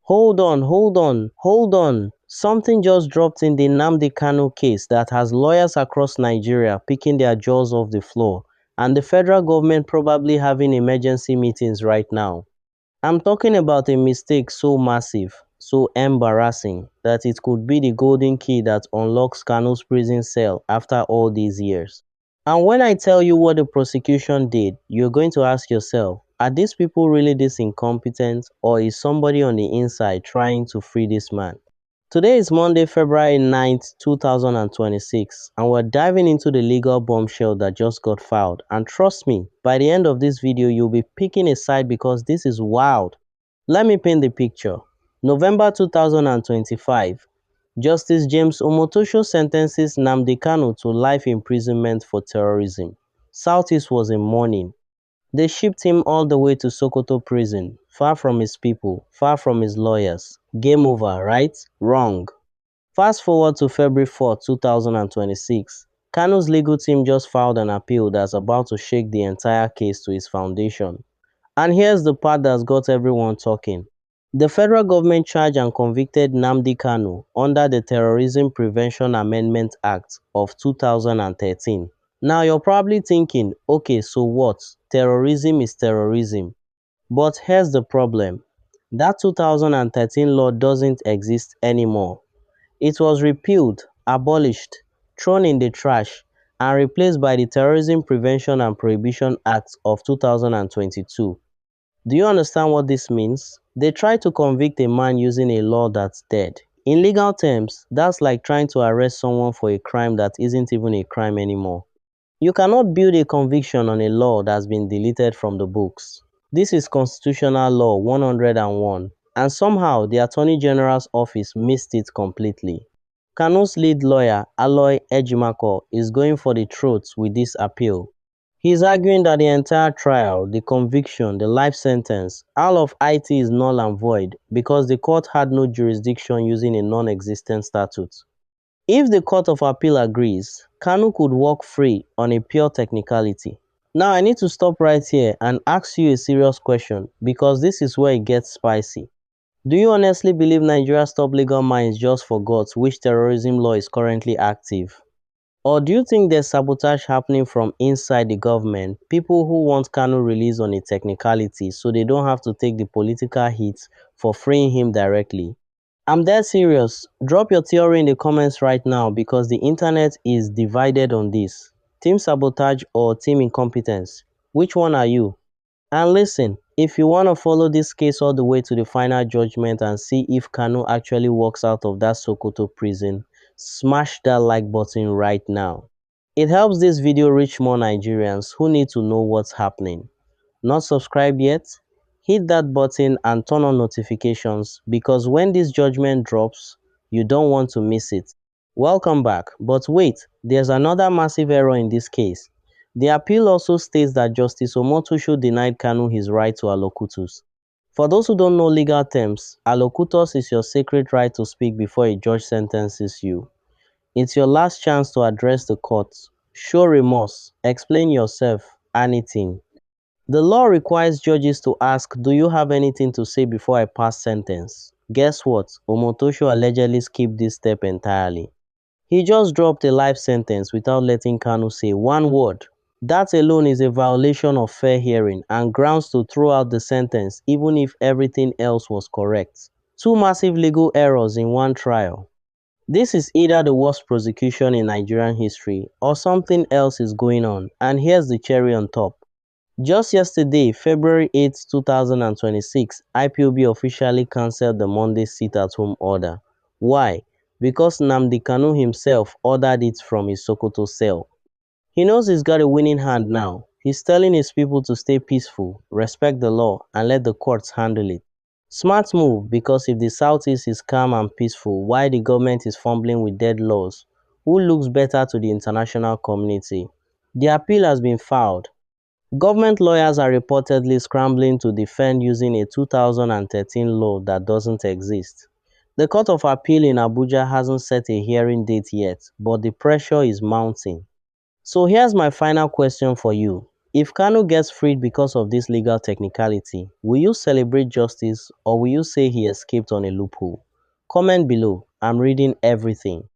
Hold on. Something just dropped in the Nnamdi Kanu case that has lawyers across Nigeria picking their jaws off the floor, and the federal government probably having emergency meetings right now. I'm talking about a mistake so massive, so embarrassing, that it could be the golden key that unlocks Kanu's prison cell after all these years. And when I tell you what the prosecution did, you're going to ask yourself, are these people really this incompetent, or is somebody on the inside trying to free this man? Today is Monday, February 9th, 2026, and we're diving into the legal bombshell that just got filed. And trust me, by the end of this video, you'll be picking a side because this is wild. Let me paint the picture. November 2025, Justice James Omotosho sentences Nnamdi Kanu to life imprisonment for terrorism. Southeast was in mourning. They shipped him all the way to Sokoto prison, far from his people, far from his lawyers. Game over, right? Wrong. Fast forward to February 4th, 2026. Kanu's legal team just filed an appeal that's about to shake the entire case to its foundation. And here's the part that's got everyone talking. The federal government charged and convicted Nnamdi Kanu under the Terrorism Prevention Amendment Act of 2013. Now you're probably thinking, okay, so what? Terrorism is terrorism. But here's the problem. That 2013 law doesn't exist anymore. It was repealed, abolished, thrown in the trash, and replaced by the Terrorism Prevention and Prohibition Act of 2022. Do you understand what this means? They tried to convict a man using a law that's dead. In legal terms, that's like trying to arrest someone for a crime that isn't even a crime anymore. You cannot build a conviction on a law that's been deleted from the books. This is Constitutional Law 101, and somehow the Attorney General's office missed it completely. Kanu's lead lawyer, Aloy Ejimako, is going for the throat with this appeal. He's arguing that the entire trial, the conviction, the life sentence, all of IT is null and void because the court had no jurisdiction using a non-existent statute. If the Court of Appeal agrees, Kanu could walk free on a pure technicality. Now I need to stop right here and ask you a serious question because this is where it gets spicy. Do you honestly believe Nigeria's top legal minds just forgot which terrorism law is currently active? Or do you think there's sabotage happening from inside the government, people who want Kanu released on a technicality so they don't have to take the political hit for freeing him directly? I'm dead serious. Drop your theory in the comments right now because the internet is divided on this. Team sabotage or team incompetence? Which one are you? And listen, if you want to follow this case all the way to the final judgment and see if Kanu actually walks out of that Sokoto prison, smash that like button right now. It helps this video reach more Nigerians who need to know what's happening. Not subscribed yet? Hit that button and turn on notifications because when this judgment drops, you don't want to miss it. Welcome back, but wait, there's another massive error in this case. The appeal also states that Justice Omotosho denied Kanu his right to allocutus. For those who don't know legal terms, allocutus is your sacred right to speak before a judge sentences you. It's your last chance to address the court, show remorse, explain yourself, anything. The law requires judges to ask, do you have anything to say before I pass sentence? Guess what? Omotosho allegedly skipped this step entirely. He just dropped a life sentence without letting Kanu say one word. That alone is a violation of fair hearing and grounds to throw out the sentence even if everything else was correct. Two massive legal errors in one trial. This is either the worst prosecution in Nigerian history or something else is going on, and here's the cherry on top. Just yesterday, February 8, 2026, IPOB officially cancelled the Monday sit-at-home order. Why? Because Nnamdi Kanu himself ordered it from his Sokoto cell. He knows he's got a winning hand now. He's telling his people to stay peaceful, respect the law, and let the courts handle it. Smart move, because if the Southeast is calm and peaceful while the government is fumbling with dead laws, who looks better to the international community? The appeal has been filed. Government lawyers are reportedly scrambling to defend using a 2013 law that doesn't exist. The Court of Appeal in Abuja hasn't set a hearing date yet, but the pressure is mounting. So here's my final question for you. If Kanu gets freed because of this legal technicality, will you celebrate justice or will you say he escaped on a loophole? Comment below. I'm reading everything.